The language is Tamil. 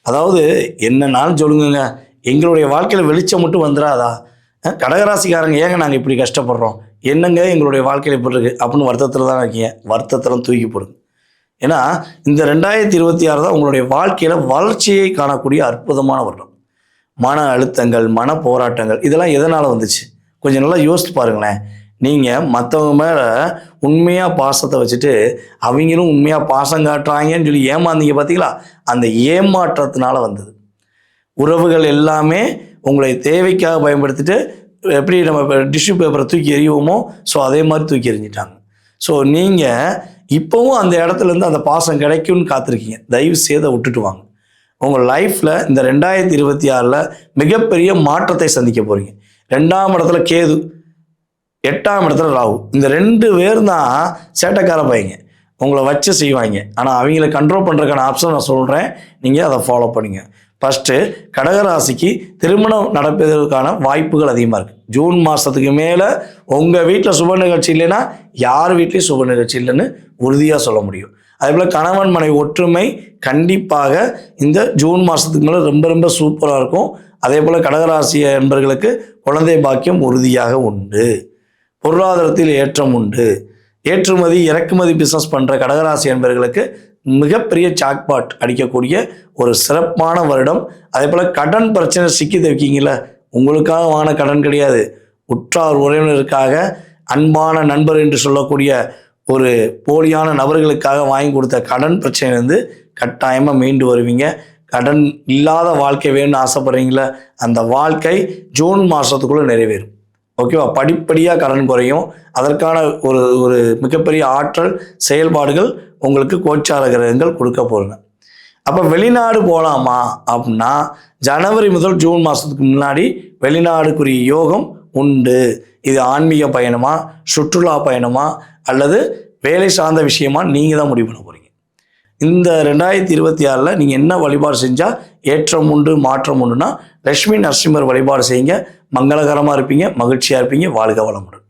அதாவது என்னன்னாலும் சொல்லுங்க, எங்களுடைய வாழ்க்கையில் வெளிச்சம் மட்டும் வந்துடாதா? கடகராசிக்காரங்க ஏங்க நாங்கள் இப்படி கஷ்டப்படுறோம், என்னங்க எங்களுடைய வாழ்க்கையில் இப்படி இருக்குது அப்படின்னு வருத்தத்தில் தான் இருக்கீங்க. வருத்தத்தில் தூக்கி போடுங்க. ஏன்னா இந்த 2026 தான் உங்களுடைய வாழ்க்கையில் வளர்ச்சியை காணக்கூடிய அற்புதமான வருடம். மன அழுத்தங்கள், மன போராட்டங்கள் இதெல்லாம் எதனால் வந்துச்சு? கொஞ்சம் நல்லா யோசித்து பாருங்களேன். நீங்கள் மற்றவங்க மேலே உண்மையாக பாசத்தை வச்சுட்டு அவங்களும் உண்மையாக பாசம் காட்டுறாங்கன்னு சொல்லி ஏமாந்தீங்க பார்த்தீங்களா? அந்த ஏமாற்றத்தினால வந்தது. உறவுகள் எல்லாமே உங்களை தேவைக்காக பயன்படுத்திட்டு எப்படி நம்ம டிஷ்யூ பேப்பரை தூக்கி எறிவோமோ ஸோ அதே மாதிரி தூக்கி எறிஞ்சிட்டாங்க. ஸோ நீங்கள் இப்போவும் அந்த இடத்துலேருந்து அந்த பாசம் கிடைக்கும்னு காத்திருக்கீங்க. தயவு செய்து விட்டுட்டு வாங்க. உங்கள் லைஃப்பில் இந்த 2026 மிகப்பெரிய மாற்றத்தை சந்திக்க போகிறீங்க. 2ஆம் இடத்துல கேது, 8ஆம் இடத்துல ராகு. இந்த 2 பேர் தான் சேட்டைக்கார பையங்க. உங்களை வச்சு செய்வாங்க. ஆனால் அவங்கள கண்ட்ரோல் பண்ணுறதுக்கான ஆப்ஷன் நான் சொல்கிறேன், நீங்கள் அதை ஃபாலோ பண்ணுங்க. ஃபஸ்ட்டு கடகராசிக்கு திருமணம் நடப்பதற்கான வாய்ப்புகள் அதிகமாக இருக்குது. ஜூன் மாதத்துக்கு மேலே உங்கள் வீட்டில் சுப நிகழ்ச்சி இல்லைன்னா யார் வீட்லேயும் சுப நிகழ்ச்சி இல்லைன்னு உறுதியாக சொல்ல முடியும். அதேபோல் கணவன் மனைவி ஒற்றுமை கண்டிப்பாக இந்த ஜூன் மாதத்துக்கு மேலே ரொம்ப ரொம்ப சூப்பராக இருக்கும். அதே போல் கடகராசி என்பவர்களுக்கு குழந்தை பாக்கியம் உறுதியாக உண்டு. பொருளாதாரத்தில் ஏற்றம் உண்டு. ஏற்றுமதி இறக்குமதி பிஸ்னஸ் பண்ணுற கடகராசி என்பவர்களுக்கு மிகப்பெரிய ஜாக்பாட் அடிக்கக்கூடிய ஒரு சிறப்பான வருடம். அதே போல் கடன் பிரச்சனை சிக்கி தவிக்கிங்கள, உங்களுக்காக வாங்கின கடன் கிடையாது, உற்றார் உறவினருக்காக அன்பான நண்பர் என்று சொல்லக்கூடிய ஒரு போலியான நபர்களுக்காக வாங்கி கொடுத்த கடன் பிரச்சனையிலேருந்து கட்டாயமாக மீண்டு வருவீங்க. கடன் இல்லாத வாழ்க்கை வேணும்னு ஆசைப்படுறீங்களா? அந்த வாழ்க்கை ஜூன் மாதத்துக்குள்ளே நிறைவேறும். ஓகேவா? படிப்படியாக கடன் குறையும். அதற்கான ஒரு ஒரு மிகப்பெரிய ஆற்றல் செயல்பாடுகள் உங்களுக்கு கோச்சார கிரகங்கள் கொடுக்க போகிறேன். அப்போ வெளிநாடு போகலாமா அப்படின்னா ஜனவரி முதல் ஜூன் மாதத்துக்கு முன்னாடி வெளிநாடுக்குரிய யோகம் உண்டு. இது ஆன்மீக பயணமா, சுற்றுலா பயணமா, அல்லது வேலை சார்ந்த விஷயமா நீங்கள் தான் முடிவு பண்ண போகிறீங்க. இந்த 2026 நீங்கள் என்ன வழிபாடு செஞ்சால் ஏற்றம் உண்டு மாற்றம் உண்டுன்னா லட்சுமி நரசிம்மர் வழிபாடு செய்யுங்க. மங்களகரமாக இருப்பீங்க, மகிழ்ச்சியாக இருப்பீங்க. வாழ்க வளமுடன்.